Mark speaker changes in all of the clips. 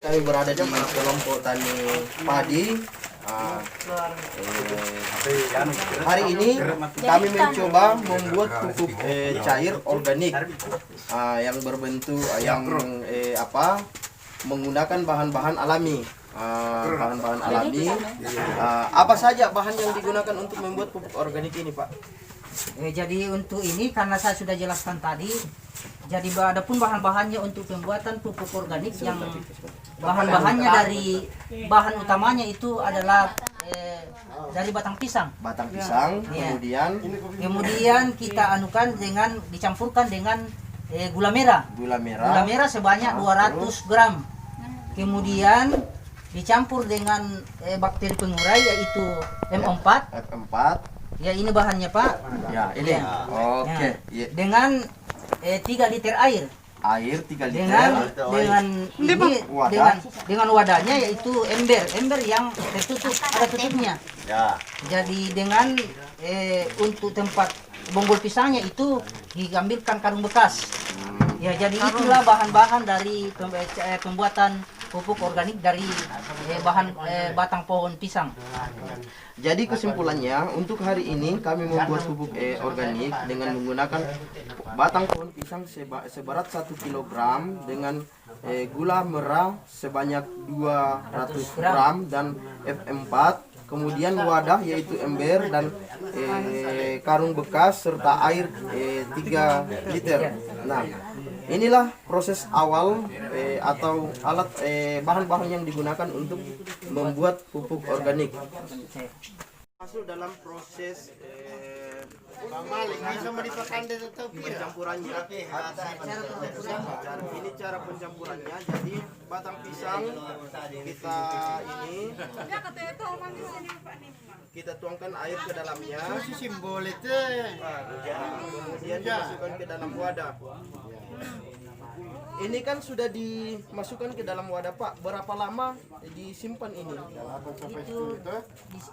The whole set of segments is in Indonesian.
Speaker 1: Kami berada di kelompok tani padi. Hari ini kami mencoba membuat pupuk cair organik yang berbentuk menggunakan bahan-bahan alami. Bahan-bahan alami. Apa saja bahan yang digunakan untuk membuat pupuk organik ini, Pak?
Speaker 2: Jadi untuk ini karena saya sudah jelaskan tadi, jadi ada pun bahan-bahannya untuk pembuatan pupuk organik yang bahan-bahannya dari bahan utamanya itu adalah dari batang pisang.
Speaker 1: Batang pisang,
Speaker 2: kemudian kita dicampurkan dengan gula merah.
Speaker 1: Gula
Speaker 2: merah sebanyak 200 gram. Kemudian dicampur dengan bakteri pengurai yaitu M4. Ya ini bahannya, Pak.
Speaker 1: Ya ini. Oke.
Speaker 2: Ya. Dengan 3 liter air.
Speaker 1: Air 3 liter.
Speaker 2: Dengan wadahnya yaitu ember yang tertutup, ada tutupnya.
Speaker 1: Ya.
Speaker 2: Jadi dengan untuk tempat bonggol pisangnya itu diambilkan karung bekas. Ya, jadi itulah bahan-bahan dari pembuatan pupuk organik dari bahan batang pohon pisang.
Speaker 1: Jadi kesimpulannya untuk hari ini kami membuat pupuk organik dengan menggunakan batang pohon pisang seberat 1 kg dengan gula merah sebanyak 200 gram dan F4, kemudian wadah yaitu ember dan karung bekas serta air 3 liter. Nah, inilah proses awal atau alat bahan-bahan yang digunakan untuk membuat pupuk organik. Masuk dalam proses pencampurannya. Ini cara pencampurannya. Jadi batang pisang kita tuangkan air ke dalamnya.
Speaker 3: Simbol itu.
Speaker 1: Kemudian dimasukkan ke dalam wadah. Ini kan sudah dimasukkan ke dalam wadah, Pak. Berapa lama disimpan ini?
Speaker 2: Itu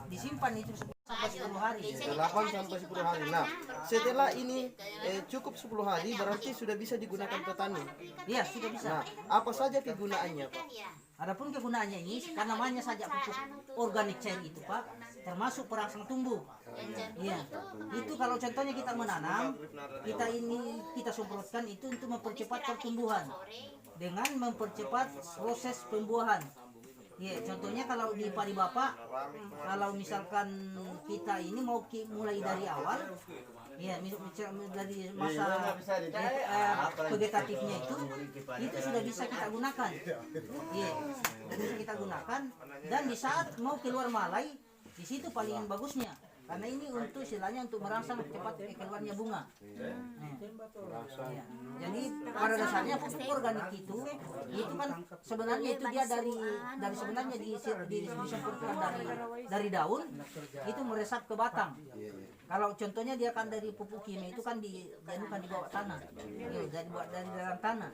Speaker 2: disimpan itu sampai 10 hari.
Speaker 1: 8 sampai 10 hari. Nah, setelah ini cukup 10 hari berarti sudah bisa digunakan petani.
Speaker 2: Iya, sudah bisa.
Speaker 1: Nah, apa saja kegunaannya, Pak?
Speaker 2: Adapun kegunaannya ini karena namanya saja pupuk organik cair itu, Pak, termasuk perangsang tumbuh. Iya. Itu kalau contohnya kita menanam, kita semprotkan itu untuk mempercepat pertumbuhan dengan mempercepat proses pembuahan. Ya, contohnya kalau di padi Bapak, kalau misalkan kita ini mau mulai dari awal, ya dari masa vegetatifnya itu sudah bisa kita gunakan. Ya, bisa kita gunakan dan di saat mau keluar malai, di situ paling bagusnya. Karena ini untuk istilahnya untuk merangsang cepat keluarnya bunga. Ya. Jadi pada dasarnya pupuk organik itu kan sebenarnya itu dia dari sebenarnya disemprotkan dari daun itu meresap ke batang. Kalau contohnya dia kan dari pupuk kimia itu kan di bawah tanah, dari dalam tanah.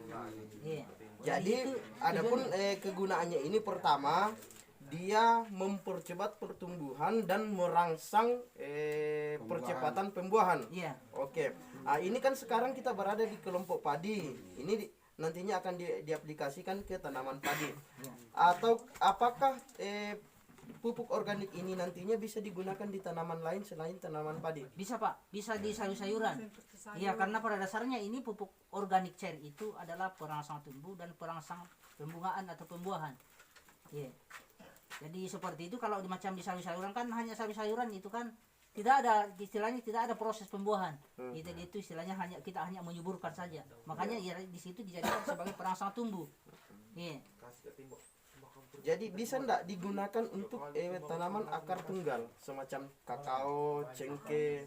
Speaker 2: Ya.
Speaker 1: Jadi adapun kegunaannya ini pertama dia mempercepat pertumbuhan dan merangsang percepatan pembuahan.
Speaker 2: Iya.
Speaker 1: Oke. Ini kan sekarang kita berada di kelompok padi. Ini nantinya akan diaplikasikan ke tanaman padi. Atau apakah pupuk organik ini nantinya bisa digunakan di tanaman lain selain tanaman padi?
Speaker 2: Bisa, Pak. Bisa di sayur-sayuran. Iya, karena pada dasarnya ini pupuk organik cair itu adalah perangsang tumbuh dan perangsang pembungaan atau pembuahan. Iya. Jadi seperti itu kalau macam di sayur-sayuran kan hanya sayur-sayuran itu kan tidak ada istilahnya tidak ada proses pembuahan. Itu istilahnya kita hanya menyuburkan saja. Makanya ya di situ dijadikan sebagai perangsang tumbuh. Iya.
Speaker 1: Jadi bisa enggak digunakan untuk tanaman akar tunggal semacam kakao, cengkeh?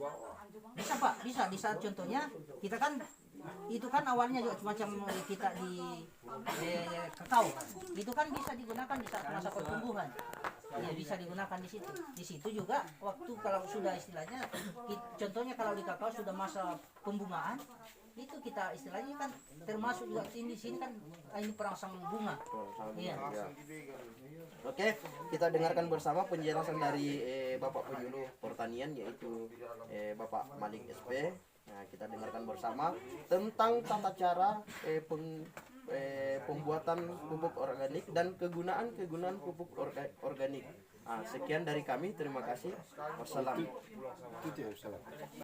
Speaker 2: Bisa, Pak, bisa. Di saat contohnya kita kan itu kan awalnya juga semacam kita di kakao. Itu kan bisa digunakan di saat masa pertumbuhan. Ya bisa digunakan di situ. Di situ juga waktu kalau sudah istilahnya contohnya kalau di kakao sudah masa pembungaan itu kita istilahnya kan termasuk juga di sini kan ini perangsang bunga. Iya.
Speaker 1: Oke, kita dengarkan bersama penjelasan dari Bapak Penyuluh Pertanian yaitu Bapak Malik SP. Nah, kita dengarkan bersama tentang tata cara pembuatan pupuk organik dan kegunaan pupuk organik. Sekian dari kami, terima kasih. Wassalam.